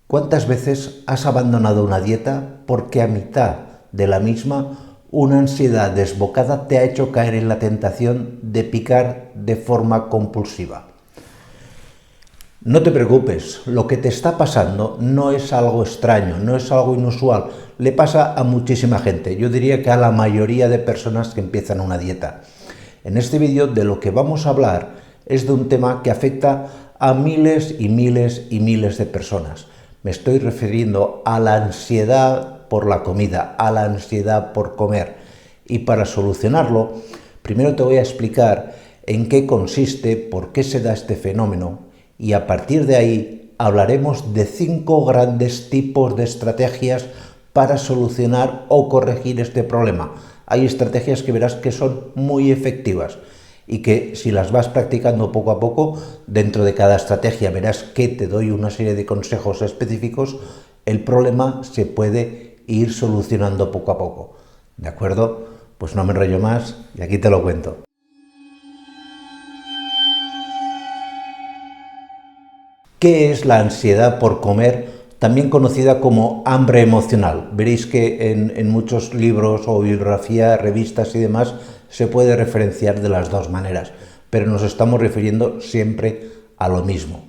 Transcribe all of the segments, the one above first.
¿Cuántas veces has abandonado una dieta porque a mitad de la misma una ansiedad desbocada te ha hecho caer en la tentación de picar de forma compulsiva? No te preocupes, lo que te está pasando no es algo extraño, no es algo inusual, le pasa a muchísima gente, yo diría que a la mayoría de personas que empiezan una dieta. En este vídeo de lo que vamos a hablar es de un tema que afecta a miles y miles y miles de personas. Me estoy refiriendo a la ansiedad por la comida, a la ansiedad por comer. Y para solucionarlo, primero te voy a explicar en qué consiste, por qué se da este fenómeno, y a partir de ahí hablaremos de 5 grandes tipos de estrategias para solucionar o corregir este problema. Hay estrategias que verás que son muy efectivas y que si las vas practicando poco a poco, dentro de cada estrategia verás que te doy una serie de consejos específicos, el problema se puede ir solucionando poco a poco. ¿De acuerdo? Pues no me enrollo más y aquí te lo cuento. ¿Qué es la ansiedad por comer? También conocida como hambre emocional. Veréis que en muchos libros o bibliografía, revistas y demás se puede referenciar de las dos maneras, pero nos estamos refiriendo siempre a lo mismo.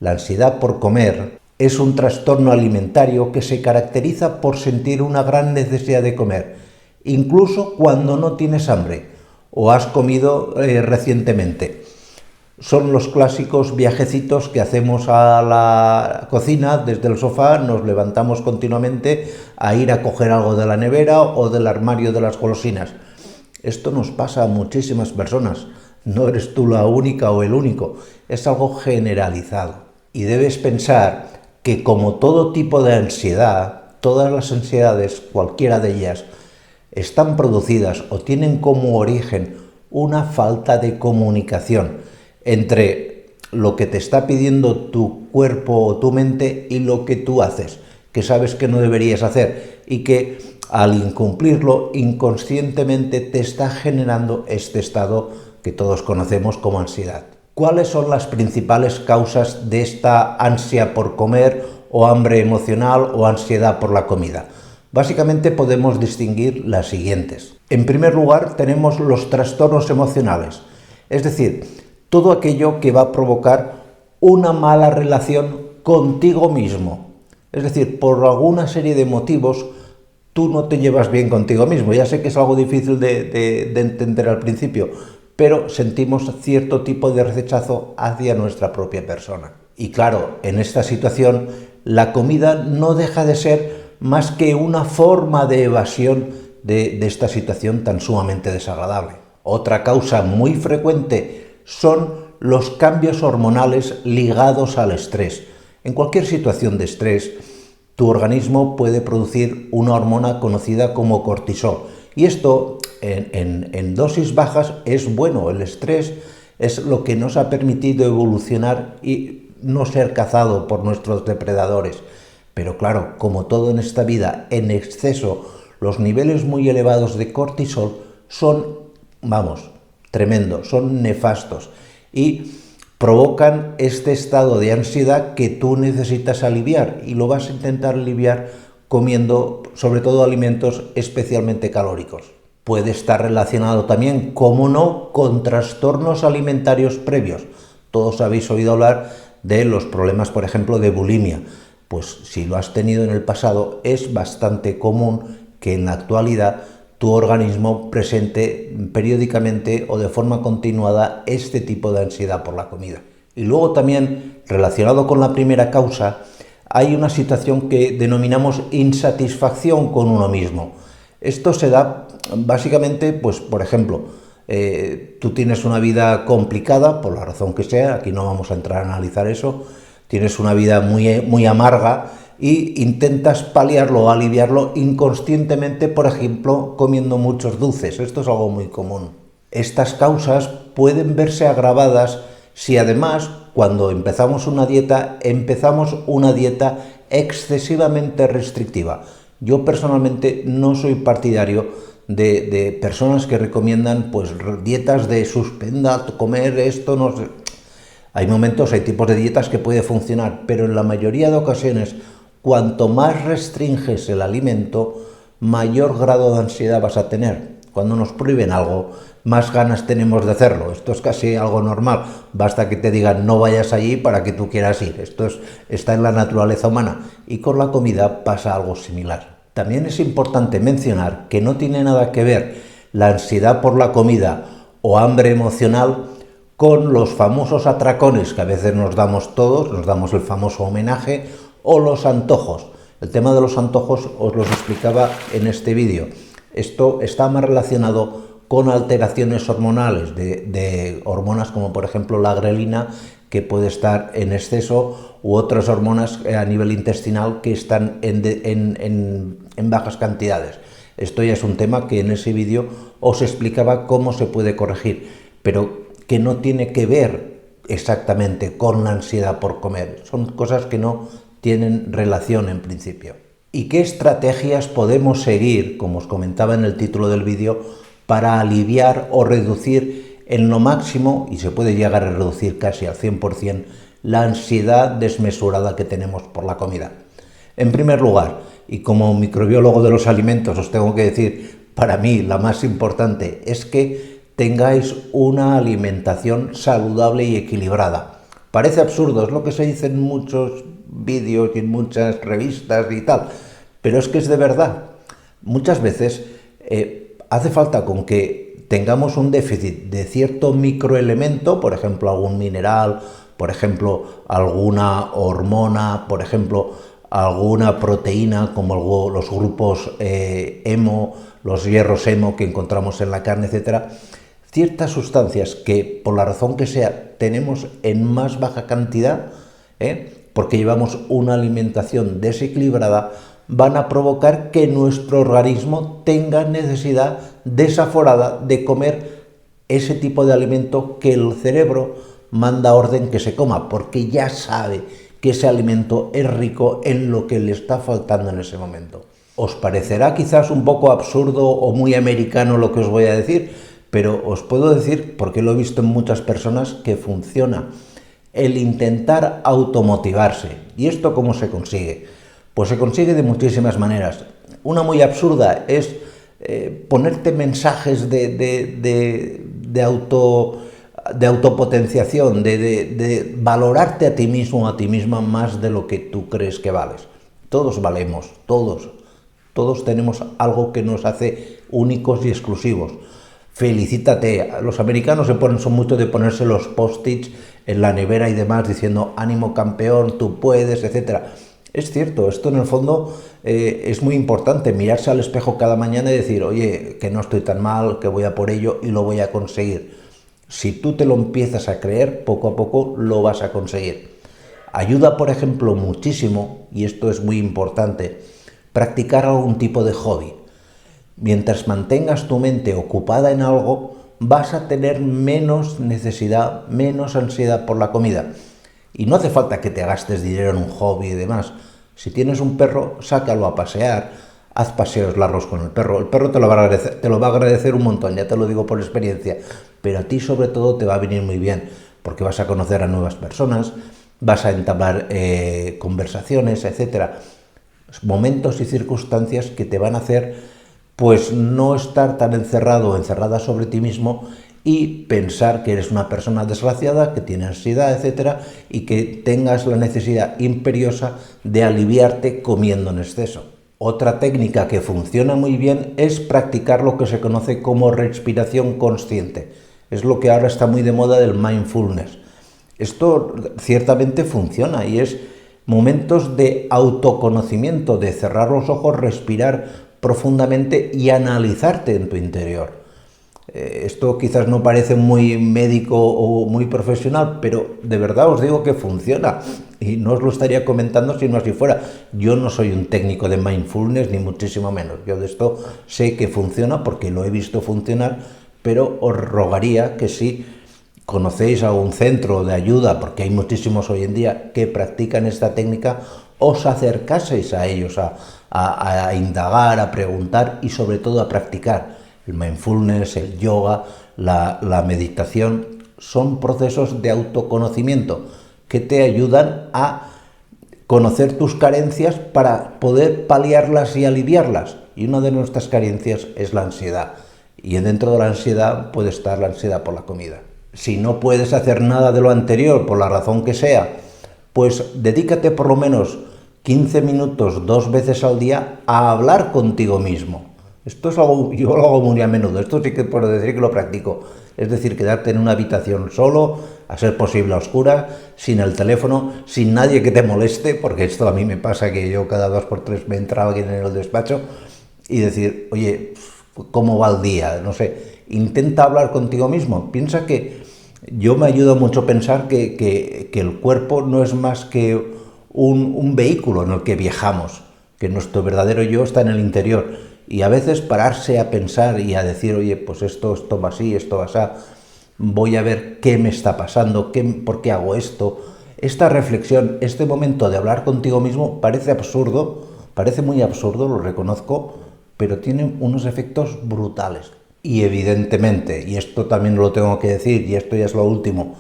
La ansiedad por comer es un trastorno alimentario que se caracteriza por sentir una gran necesidad de comer, incluso cuando no tienes hambre o has comido recientemente. Son los clásicos viajecitos que hacemos a la cocina desde el sofá, nos levantamos continuamente a ir a coger algo de la nevera o del armario de las golosinas. Esto nos pasa a muchísimas personas, no eres tú la única o el único, es algo generalizado. Y debes pensar que como todo tipo de ansiedad, todas las ansiedades, cualquiera de ellas, están producidas o tienen como origen una falta de comunicación entre lo que te está pidiendo tu cuerpo o tu mente y lo que tú haces, que sabes que no deberías hacer y que al incumplirlo inconscientemente te está generando este estado que todos conocemos como ansiedad. ¿Cuáles son las principales causas de esta ansia por comer o hambre emocional o ansiedad por la comida? Básicamente podemos distinguir las siguientes. En primer lugar, tenemos los trastornos emocionales, es decir, todo aquello que va a provocar una mala relación contigo mismo. Es decir, por alguna serie de motivos, tú no te llevas bien contigo mismo. Ya sé que es algo difícil de entender al principio, pero sentimos cierto tipo de rechazo hacia nuestra propia persona. Y claro, en esta situación, la comida no deja de ser más que una forma de evasión de esta situación tan sumamente desagradable. Otra causa muy frecuente son los cambios hormonales ligados al estrés. En cualquier situación de estrés, tu organismo puede producir una hormona conocida como cortisol. Y esto, en dosis bajas, es bueno. El estrés es lo que nos ha permitido evolucionar y no ser cazado por nuestros depredadores. Pero claro, como todo en esta vida, en exceso, los niveles muy elevados de cortisol son, tremendos, son nefastos y provocan este estado de ansiedad que tú necesitas aliviar y lo vas a intentar aliviar comiendo sobre todo alimentos especialmente calóricos. Puede estar relacionado también, como no, con trastornos alimentarios previos. Todos habéis oído hablar de los problemas, por ejemplo, de bulimia. Pues si lo has tenido en el pasado, es bastante común que en la actualidad tu organismo presente periódicamente o de forma continuada este tipo de ansiedad por la comida. Y luego también, relacionado con la primera causa, hay una situación que denominamos insatisfacción con uno mismo. Esto se da básicamente, pues por ejemplo, tú tienes una vida complicada, por la razón que sea, aquí no vamos a entrar a analizar eso, tienes una vida muy amarga y intentas paliarlo o aliviarlo inconscientemente, por ejemplo, comiendo muchos dulces. Esto es algo muy común. Estas causas pueden verse agravadas si además, cuando empezamos una dieta excesivamente restrictiva. Yo personalmente no soy partidario de personas que recomiendan pues dietas de suspenda, comer esto, no sé. Hay momentos, hay tipos de dietas que puede funcionar, pero en la mayoría de ocasiones cuanto más restringes el alimento, mayor grado de ansiedad vas a tener. Cuando nos prohíben algo, más ganas tenemos de hacerlo. Esto es casi algo normal. Basta que te digan no vayas allí para que tú quieras ir. Está en la naturaleza humana. Y con la comida pasa algo similar. También es importante mencionar que no tiene nada que ver la ansiedad por la comida o hambre emocional con los famosos atracones que a veces nos damos todos, nos damos el famoso homenaje, o los antojos. El tema de los antojos os los explicaba en este vídeo. Esto está más relacionado con alteraciones hormonales de hormonas como por ejemplo la grelina, que puede estar en exceso, u otras hormonas a nivel intestinal que están en bajas cantidades. Esto ya es un tema que en ese vídeo os explicaba cómo se puede corregir, pero que no tiene que ver exactamente con la ansiedad por comer. Son cosas que no tienen relación en principio. ¿Y qué estrategias podemos seguir, como os comentaba en el título del vídeo, para aliviar o reducir en lo máximo, y se puede llegar a reducir casi al 100%, la ansiedad desmesurada que tenemos por la comida? En primer lugar, y como microbiólogo de los alimentos os tengo que decir, para mí la más importante es que tengáis una alimentación saludable y equilibrada. Parece absurdo, es lo que se dice en muchos vídeos y en muchas revistas y tal, pero es que es de verdad. Muchas veces hace falta con que tengamos un déficit de cierto microelemento, por ejemplo algún mineral, por ejemplo alguna hormona, por ejemplo alguna proteína como los grupos hemo, los hierros hemo que encontramos en la carne, etcétera. Ciertas sustancias que, por la razón que sea, tenemos en más baja cantidad, porque llevamos una alimentación desequilibrada, van a provocar que nuestro organismo tenga necesidad desaforada de comer ese tipo de alimento que el cerebro manda orden que se coma, porque ya sabe que ese alimento es rico en lo que le está faltando en ese momento. Os parecerá quizás un poco absurdo o muy americano lo que os voy a decir, pero os puedo decir, porque lo he visto en muchas personas, que funciona. El intentar automotivarse. ¿Y esto cómo se consigue? Pues se consigue de muchísimas maneras. Una muy absurda es ponerte mensajes de autopotenciación, de valorarte a ti mismo o a ti misma más de lo que tú crees que vales. Todos valemos, todos tenemos algo que nos hace únicos y exclusivos. Felicítate. Los americanos son mucho de ponerse los post-its en la nevera y demás diciendo ánimo campeón, tú puedes, etcétera. Es cierto, esto en el fondo es muy importante, mirarse al espejo cada mañana y decir, oye, que no estoy tan mal, que voy a por ello y lo voy a conseguir. Si tú te lo empiezas a creer, poco a poco lo vas a conseguir. Ayuda, por ejemplo, muchísimo, y esto es muy importante, practicar algún tipo de hobby. Mientras mantengas tu mente ocupada en algo, vas a tener menos necesidad, menos ansiedad por la comida. Y no hace falta que te gastes dinero en un hobby y demás. Si tienes un perro, sácalo a pasear, haz paseos largos con el perro. El perro te lo va a agradecer un montón, ya te lo digo por experiencia. Pero a ti sobre todo te va a venir muy bien, porque vas a conocer a nuevas personas, vas a entablar conversaciones, etcétera. Momentos y circunstancias que te van a hacer pues no estar tan encerrado o encerrada sobre ti mismo y pensar que eres una persona desgraciada, que tiene ansiedad, etcétera, y que tengas la necesidad imperiosa de aliviarte comiendo en exceso. Otra técnica que funciona muy bien es practicar lo que se conoce como respiración consciente. Es lo que ahora está muy de moda del mindfulness. Esto ciertamente funciona y es momentos de autoconocimiento, de cerrar los ojos, respirar profundamente y analizarte en tu interior. Esto quizás no parece muy médico o muy profesional, pero de verdad os digo que funciona y no os lo estaría comentando si no así fuera. Yo no soy un técnico de mindfulness ni muchísimo menos. Yo de esto sé que funciona porque lo he visto funcionar, pero os rogaría que si conocéis algún centro de ayuda, porque hay muchísimos hoy en día que practican esta técnica, os acercaseis a ellos a indagar, a preguntar y sobre todo a practicar. El mindfulness, el yoga, la meditación son procesos de autoconocimiento que te ayudan a conocer tus carencias para poder paliarlas y aliviarlas. Y una de nuestras carencias es la ansiedad. Y dentro de la ansiedad puede estar la ansiedad por la comida. Si no puedes hacer nada de lo anterior, por la razón que sea, pues dedícate por lo menos 15 minutos 2 veces al día a hablar contigo mismo. Esto es algo, yo lo hago muy a menudo, esto sí que puedo decir que lo practico. Es decir, quedarte en una habitación solo, a ser posible a oscuras, sin el teléfono, sin nadie que te moleste, porque esto a mí me pasa que yo cada 2 por 3 me entraba aquí en el despacho, y decir, oye, ¿cómo va el día? No sé, intenta hablar contigo mismo. Piensa que yo me ayuda mucho a pensar que el cuerpo no es más que un vehículo en el que viajamos, que nuestro verdadero yo está en el interior. Y a veces pararse a pensar y a decir, oye, pues esto va así, esto va así, voy a ver qué me está pasando, por qué hago esto. Esta reflexión, este momento de hablar contigo mismo parece absurdo, parece muy absurdo, lo reconozco, pero tiene unos efectos brutales. Y evidentemente, y esto también lo tengo que decir, y esto ya es lo último,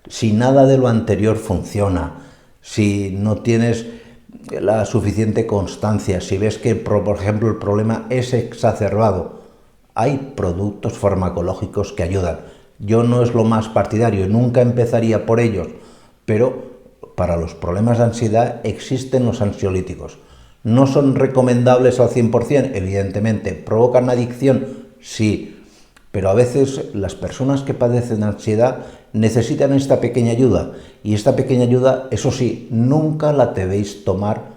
si nada de lo anterior funciona, si no tienes la suficiente constancia, si ves que, por ejemplo, el problema es exacerbado, hay productos farmacológicos que ayudan. Yo no es lo más partidario, nunca empezaría por ellos, pero para los problemas de ansiedad existen los ansiolíticos. ¿No son recomendables al 100%? Evidentemente. ¿Provocan adicción? Sí. Pero a veces las personas que padecen ansiedad necesitan esta pequeña ayuda. Y esta pequeña ayuda, eso sí, nunca la debéis tomar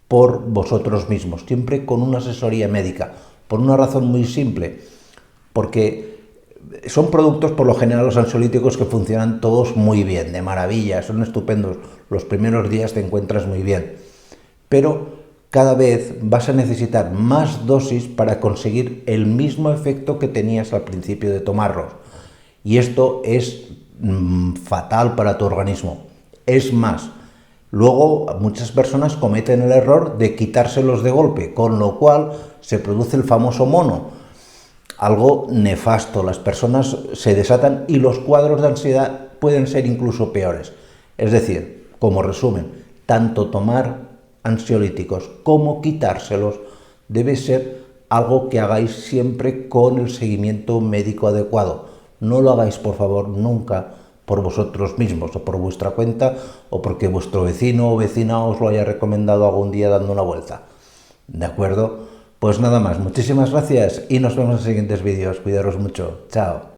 por vosotros mismos, siempre con una asesoría médica, por una razón muy simple, porque son productos, por lo general, los ansiolíticos que funcionan todos muy bien, de maravilla, son estupendos, los primeros días te encuentras muy bien, pero cada vez vas a necesitar más dosis para conseguir el mismo efecto que tenías al principio de tomarlos. Y esto es fatal para tu organismo. Es más, luego muchas personas cometen el error de quitárselos de golpe, con lo cual se produce el famoso mono. Algo nefasto, las personas se desatan y los cuadros de ansiedad pueden ser incluso peores. Es decir, como resumen, tanto tomar ansiolíticos como quitárselos debe ser algo que hagáis siempre con el seguimiento médico adecuado. No lo hagáis, por favor, nunca por vosotros mismos o por vuestra cuenta o porque vuestro vecino o vecina os lo haya recomendado algún día dando una vuelta. ¿De acuerdo? Pues nada más, muchísimas gracias y nos vemos en siguientes vídeos. Cuidaros mucho. Chao.